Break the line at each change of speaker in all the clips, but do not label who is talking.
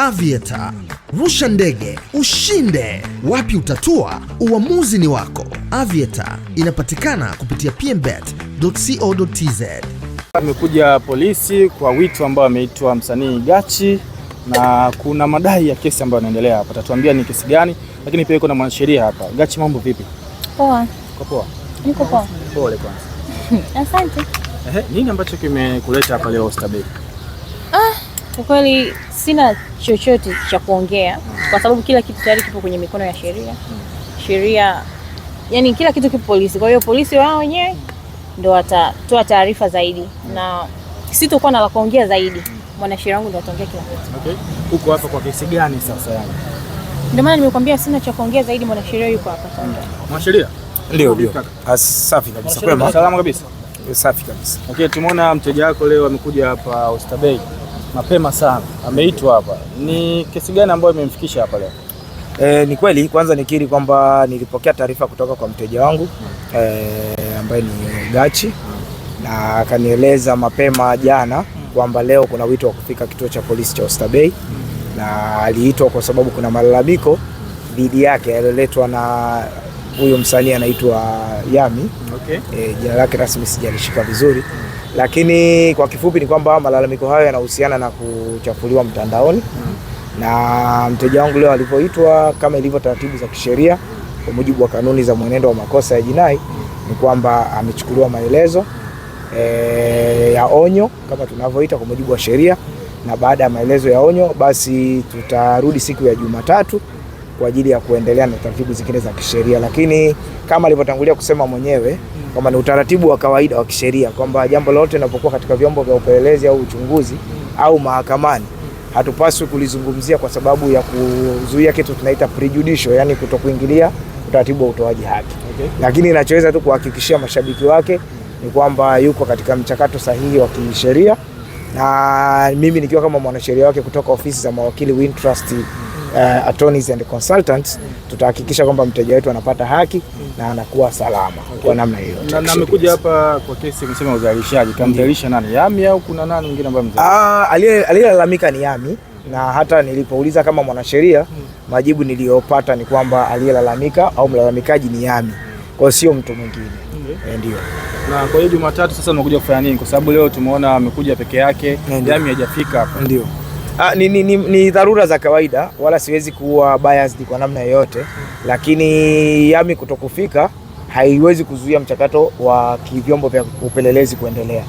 Aviator. Rusha ndege, ushinde. Wapi utatua? Uamuzi ni wako. Aviator inapatikana kupitia pmbet.co.tz.
Amekuja polisi kwa wito ambao ameitwa msanii Gachi, na kuna madai ya kesi ambayo inaendelea hapa. Tatuambia ni kesi gani, lakini pia kuna mwanasheria hapa. Gachi, mambo vipi?
Poa.
Uko poa?
Niko poa.
Pole kwanza.
Asante.
Nini ambacho kimekuleta hapa leo Oysterbay?
Kwa kweli sina chochote cha kuongea kwa sababu kila kitu tayari kipo kwenye mikono ya sheria. Sheria, yani kila kitu kipo polisi. Kwa hiyo polisi wao wenyewe ndio watatoa taarifa zaidi na sitakuwa na la kuongea zaidi. Mwanasheria wangu ndio ataongea kila kitu.
Okay. Uko hapa kwa kesi gani sasa yani?
Ndio maana nimekuambia sina cha kuongea zaidi, mwanasheria yuko hapa sasa.
Mwanasheria?
Ndio. Safi kabisa.
Kwema. Salama kabisa.
Safi kabisa.
Okay, tumeona mteja wako leo amekuja hapa Oysterbay mapema sana. Ameitwa hapa. Ni kesi gani ambayo imemfikisha hapa leo?
Ni kweli, kwanza nikiri kwamba nilipokea taarifa kutoka kwa mteja wangu ambaye ni Gachi, na akanieleza mapema jana kwamba leo kuna wito wa kufika kituo cha polisi cha Oysterbay, na aliitwa kwa sababu kuna malalamiko dhidi yake yaliyoletwa na huyo msanii anaitwa Yami.
Okay.
Jina lake rasmi sijalishika vizuri, lakini kwa kifupi ni kwamba malalamiko hayo yanahusiana na kuchafuliwa mtandaoni. Na mteja wangu leo alipoitwa, kama ilivyo taratibu za kisheria kwa mujibu wa kanuni za mwenendo wa makosa ya jinai, ni kwamba amechukuliwa maelezo ya onyo kama tunavyoita kwa mujibu wa sheria, na baada ya maelezo ya onyo basi tutarudi siku ya Jumatatu kwa ajili ya kuendelea na taratibu zingine za kisheria. Lakini kama alivyotangulia kusema mwenyewe kwamba ni utaratibu wa kawaida wa kisheria kwamba jambo lolote linapokuwa katika vyombo vya upelelezi au uchunguzi au mahakamani, hatupaswi kulizungumzia kwa sababu ya kuzuia kitu tunaita prejudicial, yani kutokuingilia utaratibu wa utoaji haki. Okay. Lakini ninachoweza tu kuhakikishia mashabiki wake ni kwamba yuko katika mchakato sahihi wa kisheria, na mimi nikiwa kama mwanasheria wake kutoka ofisi za mawakili Wintrust Attorneys and Consultants, tutahakikisha kwamba mteja wetu anapata haki na anakuwa salama. Okay. Kwa namna hiyo.
Na amekuja hapa kwa kesi msema uzalishaji. Kamdalisha nani? Yami au kuna nani mwingine ambaye
aliyelalamika ni Yami, na hata nilipouliza kama mwanasheria, majibu niliyopata ni kwamba aliyelalamika au mlalamikaji ni Yami. Kwa sio mtu mwingine. Okay. Ndio.
Na kwa hiyo Jumatatu sasa unakuja kufanya nini? Kwa sababu leo tumeona amekuja peke yake, Yami hajafika hapa.
Ndio. Ni dharura za kawaida, wala siwezi kuwa biased kwa namna yoyote, lakini Yami kutokufika haiwezi kuzuia mchakato wa vyombo vya upelelezi kuendelea,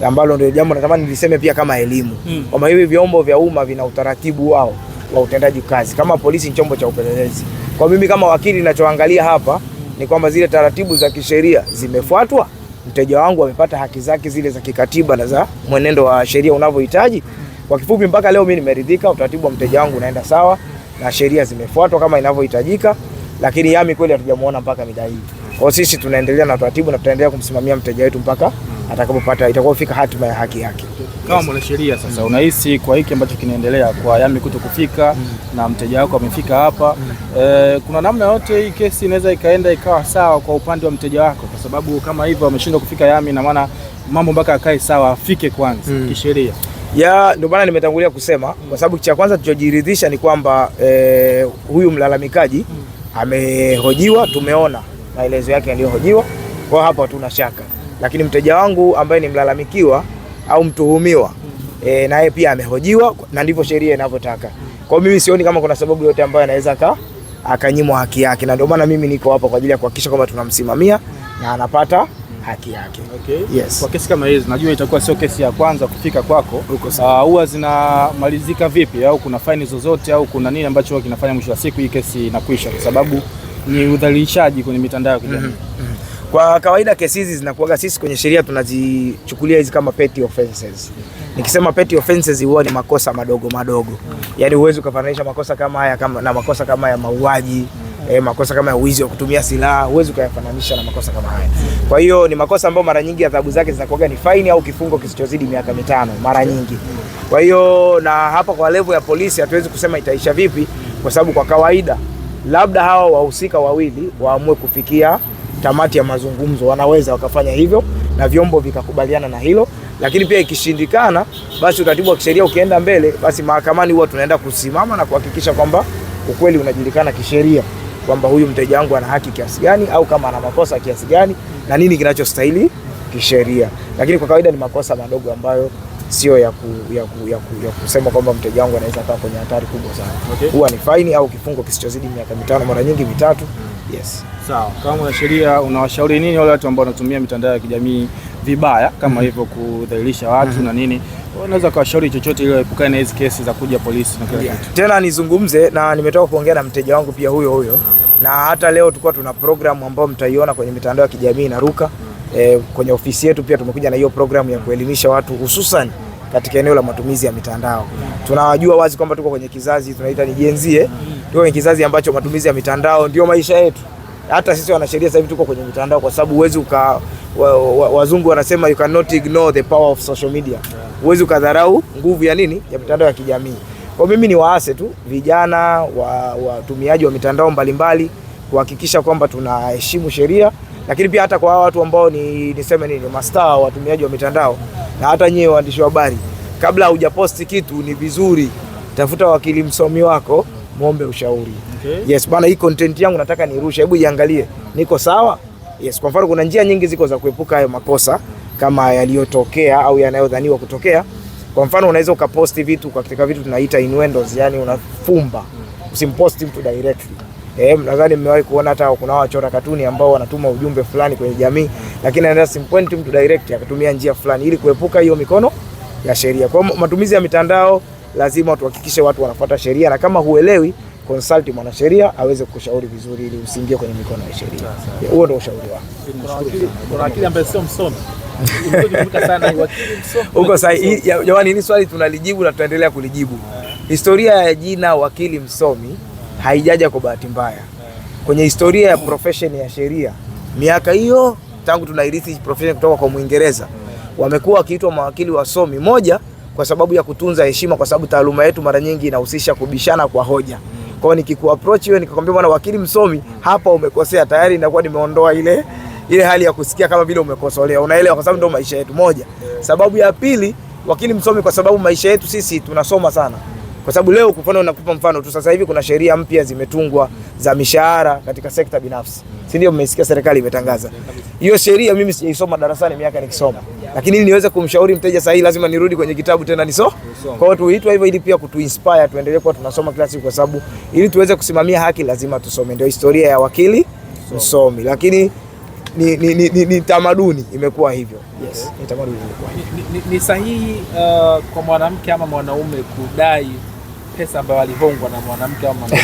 ambalo ndio jambo natamani niliseme pia kama elimu kwamba hivi vyombo vya umma vina utaratibu wao wa utendaji kazi. Kama polisi ni chombo cha upelelezi, kwa mimi kama wakili ninachoangalia hapa ni kwamba zile taratibu za kisheria zimefuatwa, mteja wangu amepata haki zake zile za kikatiba na za mwenendo wa sheria unavyohitaji. Kwa kifupi, mpaka leo mimi nimeridhika, utaratibu wa mteja wangu unaenda sawa na sheria zimefuatwa kama inavyohitajika, lakini Yami kweli hatujamuona mpaka mida hii. Kwa sisi tunaendelea na utaratibu na tutaendelea kumsimamia mteja wetu mpaka atakapopata itakapofika hatima ya haki yake.
Kama mwanasheria sasa, unahisi kwa hiki ambacho kinaendelea kwa Yami kutokufika na mteja wako amefika hapa, kuna namna yote hii kesi inaweza ikaenda ikawa sawa kwa upande wa mteja wako? Kwa sababu kama hivyo ameshindwa kufika Yami, na maana mambo mpaka akae sawa afike kwanza kisheria.
Ndio maana nimetangulia kusema, kwa sababu cha kwanza tulichojiridhisha ni kwamba huyu mlalamikaji amehojiwa, tumeona maelezo yake yaliyohojiwa, kwa hapa hatuna shaka. Lakini mteja wangu ambaye ni mlalamikiwa au mtuhumiwa naye pia amehojiwa, na ndivyo sheria inavyotaka. Kwa mimi sioni kama kuna sababu yote ambayo anaweza akanyimwa haki yake, na ndio maana mimi niko hapa kwa ajili ya kuhakikisha kwamba tunamsimamia na anapata haki yake.
Okay.
Yes.
Kwa kesi kama hizi najua itakuwa sio kesi ya kwanza kufika kwako. Huwa zinamalizika vipi, au kuna faini zozote au kuna nini ambacho kinafanya mwisho wa siku hii kesi inakwisha? Kwa sababu ni udhalilishaji kwenye mitandao ya kijamii.
Kwa kawaida kesi hizi zinakuwa, sisi kwenye sheria tunazichukulia hizi kama petty offenses. Nikisema petty offenses huwa ni makosa madogo madogo. Yaani huwezi kufananisha makosa kama haya na makosa kama ya mauaji, makosa kama ya wizi wa kutumia silaha, huwezi kuyafananisha na makosa kama haya. Kwa hiyo ni makosa ambayo mara nyingi adhabu zake zinakuwa ni faini au kifungo kisichozidi miaka 5 mara nyingi. Kwa hiyo na hapa kwa level ya polisi hatuwezi kusema itaisha vipi, kwa sababu kwa kawaida labda hawa wahusika wawili waamue kufikia tamati ya mazungumzo, wanaweza wakafanya hivyo na vyombo vikakubaliana na hilo, Lakini pia ikishindikana, basi utaratibu wa kisheria ukienda mbele, basi mahakamani huwa tunaenda kusimama na kuhakikisha kwamba ukweli unajulikana kisheria kwamba huyu mteja wangu ana haki kiasi gani, au kama ana makosa kiasi gani na nini kinachostahili kisheria. Lakini kwa kawaida ni makosa madogo ambayo sio ya kusema kwamba mteja wangu anaweza kuwa kwenye hatari kubwa sana. Huwa ni faini au kifungo kisichozidi miaka 5, mara nyingi 3. Yes.
Sawa. Kama mwanasheria unawashauri nini wale watu ambao wanatumia mitandao ya kijamii vibaya kama hivyo kudhalilisha watu na nini? Unaweza kuwashauri chochote ili epukane na hizo kesi za kuja polisi na kila kitu.
Tena nizungumze na nimetoka kuongea na mteja wangu pia huyo. Na hata leo tulikuwa tuna program ambayo mtaiona kwenye mitandao ya kijamii inaruka. Kwenye ofisi yetu pia tumekuja na hiyo program ya kuelimisha watu hususan katika eneo la matumizi ya mitandao. Tunawajua wazi kwamba tuko kwenye kizazi tunaita ni Gen Z. Tuko kwenye kizazi ambacho matumizi ya mitandao ndio maisha yetu. Hata sisi wanasheria sasa hivi tuko kwenye mitandao kwa sababu huwezi wazungu wanasema you cannot ignore the power of social media. Huwezi ukadharau nguvu ya nini? Ya mitandao ya kijamii. Kwa mimi ni waase tu vijana watumiaji wa mitandao mbalimbali kuhakikisha kwamba tunaheshimu sheria, lakini pia hata kwa watu ambao niseme nini mastaa watumiaji wa mitandao na hata nyewe waandishi wa habari, kabla hujaposti kitu ni vizuri tafuta wakili msomi wako, muombe ushauri. Yes bana, hii content yangu nataka nirushe, hebu iangalie niko sawa? Yes, kwa mfano kuna njia nyingi ziko za kuepuka hayo makosa kama yaliyotokea au yanayodhaniwa kutokea. Kwa mfano unaweza ukaposti vitu katika vitu tunaita innuendos, yani unafumba. Usimposti mtu directly. Nadhani mmewahi kuona hata kuna wachora katuni ambao wanatuma ujumbe fulani kwenye jamii, lakini anaenda simpoint mtu direct akatumia njia fulani ili kuepuka hiyo mikono ya sheria. Kwa matumizi ya mitandao lazima tuhakikishe watu wanafuata sheria, na kama huelewi consult mwanasheria aweze kukushauri vizuri ili usiingie kwenye mikono ya sheria. Huo ndio ushauri wangu.
Kuna wakili ambaye sio msomi. Unatumika sana wakili msomi.
Uko sahihi. Jamani, hili swali tunalijibu na tutaendelea kulijibu. Historia ya jina wakili msomi haijaja kwa bahati mbaya. Kwenye historia ya profession ya sheria, miaka hiyo tangu tunairithi profession kutoka kwa Muingereza, wamekuwa wakiitwa mawakili wasomi. Moja, kwa sababu ya kutunza heshima, kwa sababu taaluma yetu mara nyingi inahusisha kubishana kwa hoja. Kwa hiyo nikikuapproach wewe nikakwambia bwana wakili msomi, hapa umekosea, tayari inakuwa nimeondoa ile hali ya kusikia kama vile umekosolea. Unaelewa, kwa sababu ndio maisha yetu. Moja. Sababu ya pili, wakili msomi kwa sababu maisha yetu sisi tunasoma sana. Kwa sababu leo kwa mfano nakupa mfano tu, sasa hivi kuna sheria mpya zimetungwa za mishahara katika sekta binafsi. Si ndio mmesikia serikali imetangaza. Hiyo sheria mimi sijaisoma darasani miaka nikisoma. Lakini ili niweze kumshauri mteja sahihi lazima nirudi kwenye kitabu tena Kwa hiyo tuitwa hivyo ili pia kutuinspire tuendelee kwa tunasoma kila siku, kwa sababu ili tuweze kusimamia haki lazima tusome. Ndio historia ya wakili msomi. Lakini ni tamaduni imekuwa hivyo. Yes, ni tamaduni imekuwa hivyo.
Ni sahihi kwa mwanamke ama mwanaume kudai pesa ambayo alihongwa na mwanamke au mwanaume?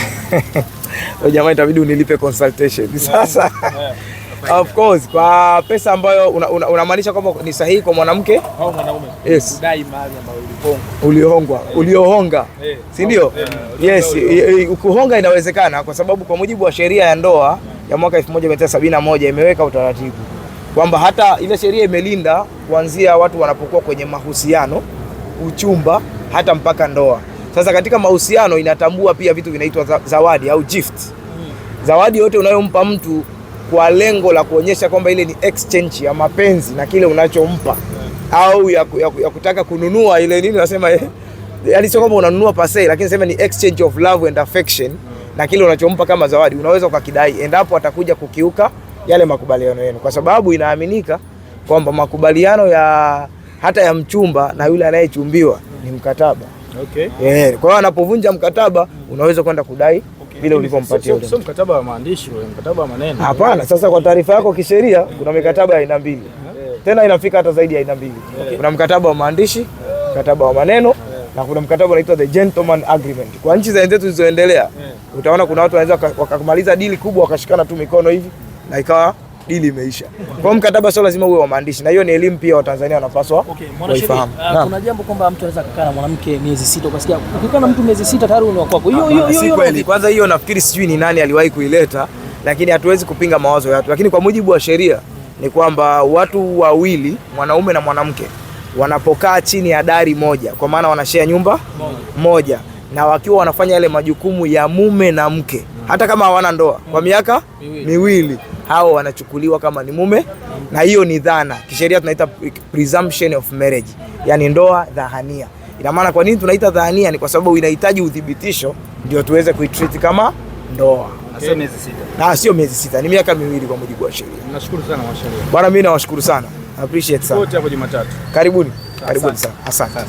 Jamani, itabidi unilipe consultation. Sasa of course kwa pesa ambayo unamaanisha kwamba ni sahihi kwa mwanamke
au mwanaume kudai mali ambayo
uliohonga, si ndio? Yes, kuhonga inawezekana kwa sababu kwa mujibu wa sheria ya ndoa ya mwaka 1971 imeweka utaratibu kwamba hata ile sheria imelinda kuanzia watu wanapokuwa kwenye mahusiano, uchumba, hata mpaka ndoa. Sasa katika mahusiano inatambua pia vitu vinaitwa zawadi au gift. Zawadi yote unayompa mtu kwa lengo la kuonyesha kwamba ile ni exchange ya mapenzi na kile unachompa, au ya kutaka kununua ile nini nasema yani sio kwamba unanunua pase, lakini sema ni exchange of love and affection na kile unachompa kama zawadi, unaweza ukakidai endapo atakuja kukiuka yale makubaliano yenu, kwa sababu inaaminika kwamba makubaliano hata ya mchumba na yule anayechumbiwa ni mkataba. Kwa hiyo anapovunja mkataba unaweza kwenda kudai vile ulivyompatia yule.
Sio mkataba wa maandishi, mkataba wa maneno.
Hapana, sasa kwa taarifa yako kisheria kuna mikataba ya aina mbili. Tena inafika hata zaidi ya aina mbili. Kuna mkataba wa maandishi, mkataba wa maneno, na kuna mkataba unaitwa the gentleman agreement. Kwa nchi za zetu zilizoendelea, utaona kuna watu wanaweza wakamaliza dili kubwa wakashikana tu mikono hivi na ikawa dili imeisha. Kwa mkataba sio lazima uwe wa maandishi, na hiyo ni elimu pia Watanzania wanapaswa kuifahamu.
Kuna jambo kwamba mtu anaweza kukaa na mwanamke miezi 6, ukasikia ukikaa na mtu miezi 6 tayari ni wako. Hiyo
kweli. Kwanza hiyo nafikiri sijui ni nani aliwahi kuileta, lakini hatuwezi kupinga mawazo ya watu. Lakini kwa mujibu wa sheria ni kwamba watu wawili, mwanaume na mwanamke, wanapokaa chini ya dari moja, kwa maana wanashare nyumba moja, na wakiwa wanafanya yale majukumu ya mume na mke, hata kama hawana ndoa kwa miaka miwili, hao wanachukuliwa kama ni mume, na hiyo ni dhana. Kisheria tunaita presumption of marriage, yani ndoa dhahania. Ina maana kwa nini tunaita dhahania? Ni kwa sababu inahitaji udhibitisho ndio tuweze kuitreat kama ndoa.
Sio miezi 6.
Na sio miezi 6, ni miaka 2 kwa mujibu wa sheria.
Nashukuru sana washauri.
Bwana, mimi nawashukuru sana. Appreciate sana.
Wote hapo Jumatatu.
Karibuni. Karibuni sana. Asante.